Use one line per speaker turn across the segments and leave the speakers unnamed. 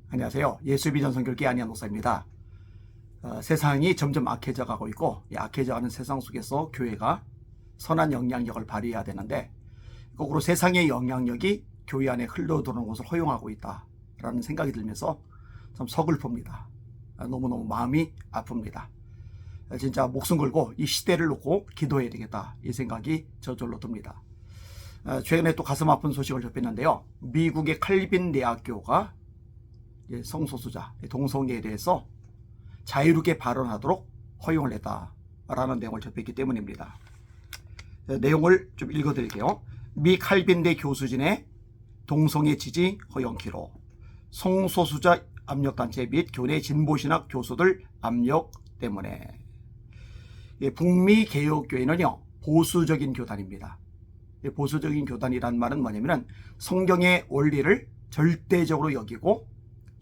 안녕하세요. 예수비전 선교회 안희한 목사입니다. 세상이 점점 악해져 가고 있고, 이 악해져가는 세상 속에서 교회가 선한 영향력을 발휘해야 되는데, 거꾸로 세상의 영향력이 교회 안에 흘러들어오는 것을 허용하고 있다라는 생각이 들면서 참 서글픕니다. 너무너무 마음이 아픕니다. 진짜 목숨 걸고 이 시대를 놓고 기도해야 되겠다, 이 생각이 저절로 듭니다. 최근에 또 가슴 아픈 소식을 접했는데요. 미국의 칼빈 대학교가 성소수자, 동성애에 대해서 자유롭게 발언하도록 허용을 했다라는 내용을 접했기 때문입니다. 내용을 좀 읽어드릴게요. 미 칼빈대 교수진의 동성애 지지 허용키로 성소수자 압력단체 및 교내 진보신학 교수들 압력 때문에. 북미 개혁교회는요, 보수적인 교단입니다. 보수적인 교단이란 말은 뭐냐면 성경의 원리를 절대적으로 여기고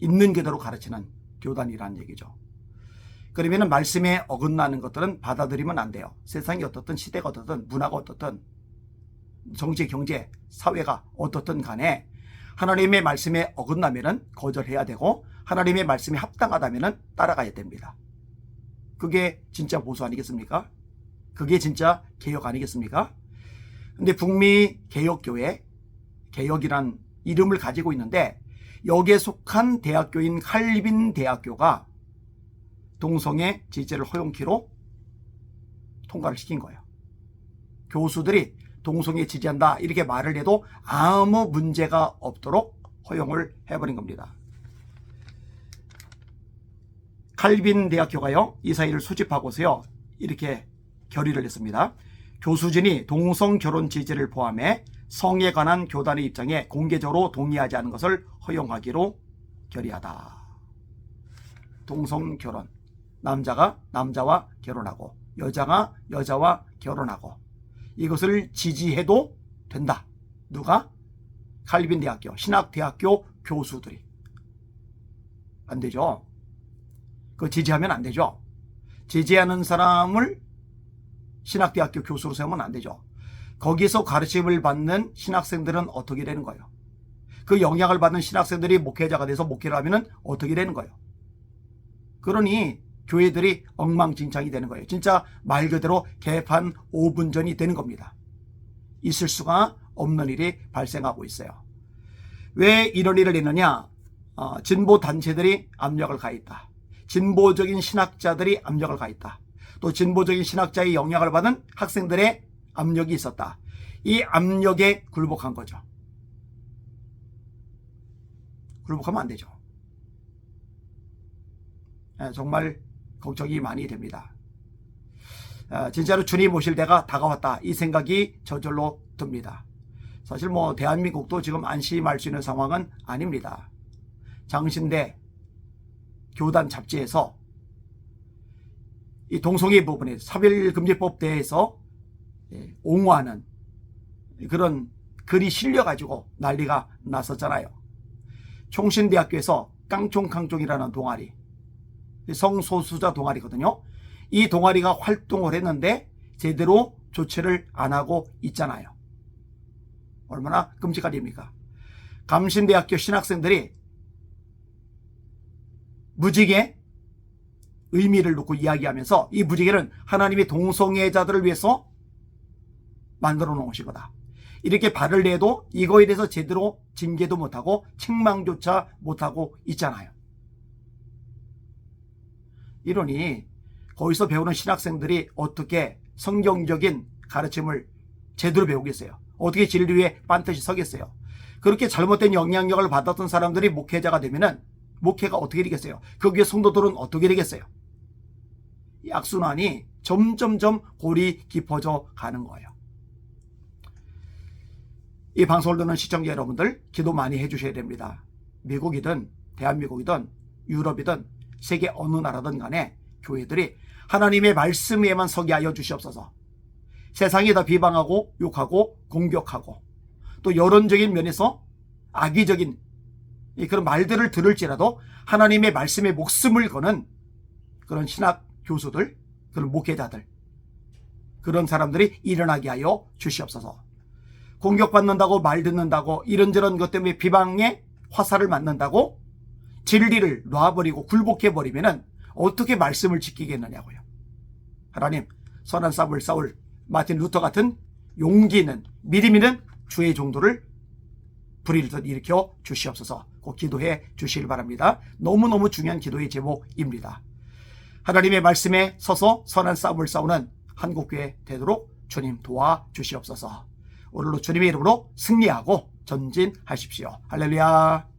있는 그대로 가르치는 교단이라는 얘기죠. 그러면 말씀에 어긋나는 것들은 받아들이면 안 돼요. 세상이 어떻든, 시대가 어떻든, 문화가 어떻든, 정치, 경제, 사회가 어떻든 간에 하나님의 말씀에 어긋나면 거절해야 되고, 하나님의 말씀이 합당하다면 따라가야 됩니다. 그게 진짜 보수 아니겠습니까? 그게 진짜 개혁 아니겠습니까? 근데 북미 개혁교회, 개혁이란 이름을 가지고 있는데, 여기에 속한 대학교인 칼빈 대학교가 동성애 지지를 허용키로 통과를 시킨 거예요. 교수들이 동성애 지지한다 이렇게 말을 해도 아무 문제가 없도록 허용을 해버린 겁니다. 칼빈 대학교가요, 이 사실을 수집하고서요, 이렇게 결의를 했습니다. 교수진이 동성 결혼 지지를 포함해 성에 관한 교단의 입장에 공개적으로 동의하지 않은 것을 허용하기로 결의하다. 동성 결혼, 남자가 남자와 결혼하고 여자가 여자와 결혼하고, 이것을 지지해도 된다. 누가? 칼빈 대학교, 신학대학교 교수들이. 안 되죠. 그거 지지하면 안 되죠. 지지하는 사람을 신학대학교 교수로 세우면 안 되죠. 거기서 가르침을 받는 신학생들은 어떻게 되는 거예요? 그 영향을 받는 신학생들이 목회자가 돼서 목회를 하면 어떻게 되는 거예요? 그러니 교회들이 엉망진창이 되는 거예요. 진짜 말 그대로 개판 5분 전이 되는 겁니다. 있을 수가 없는 일이 발생하고 있어요. 왜 이런 일을 했느냐? 진보 단체들이 압력을 가했다. 진보적인 신학자들이 압력을 가했다. 또 진보적인 신학자의 영향을 받은 학생들의 압력이 있었다. 이 압력에 굴복한 거죠. 굴복하면 안 되죠. 정말 걱정이 많이 됩니다. 진짜로 주님 오실 때가 다가왔다, 이 생각이 저절로 듭니다. 사실 대한민국도 지금 안심할 수 있는 상황은 아닙니다. 장신대 교단 잡지에서 이 동성애 부분에 차별금지법 대해서 옹호하는 그런 글이 실려가지고 난리가 났었잖아요. 총신대학교에서 깡총캉총이라는 동아리, 성소수자 동아리거든요. 이 동아리가 활동을 했는데 제대로 조치를 안 하고 있잖아요. 얼마나 끔찍한 일입니까? 감신대학교 신학생들이 무지개 의미를 놓고 이야기하면서, 이 무지개는 하나님의 동성애자들을 위해서 만들어 놓은 것이거다, 이렇게 발을 내도 이거에 대해서 제대로 징계도 못하고 책망조차 못하고 있잖아요. 이러니 거기서 배우는 신학생들이 어떻게 성경적인 가르침을 제대로 배우겠어요? 어떻게 진리에 반드시 서겠어요? 그렇게 잘못된 영향력을 받았던 사람들이 목회자가 되면은 목회가 어떻게 되겠어요? 거기에 성도들은 어떻게 되겠어요? 이 악순환이 점점점 골이 깊어져 가는 거예요. 이 방송을 듣는 시청자 여러분들, 기도 많이 해주셔야 됩니다. 미국이든 대한민국이든 유럽이든 세계 어느 나라든 간에 교회들이 하나님의 말씀에만 서게 하여 주시옵소서. 세상이 다 비방하고 욕하고 공격하고 또 여론적인 면에서 악의적인 그런 말들을 들을지라도 하나님의 말씀에 목숨을 거는 그런 신학 교수들, 그런 목회자들, 그런 사람들이 일어나게 하여 주시옵소서. 공격받는다고 말 듣는다고 이런저런 것 때문에 비방의 화살을 맞는다고 진리를 놔버리고 굴복해버리면 어떻게 말씀을 지키겠느냐고요. 하나님, 선한 싸움을 싸울 마틴 루터 같은 용기 있는 믿음 있는 주의 종도를 불의를 일으켜 주시옵소서. 꼭 기도해 주시길 바랍니다. 너무너무 중요한 기도의 제목입니다. 하나님의 말씀에 서서 선한 싸움을 싸우는 한국교회 되도록 주님 도와주시옵소서. 오늘도 주님의 이름으로 승리하고 전진하십시오. 할렐루야.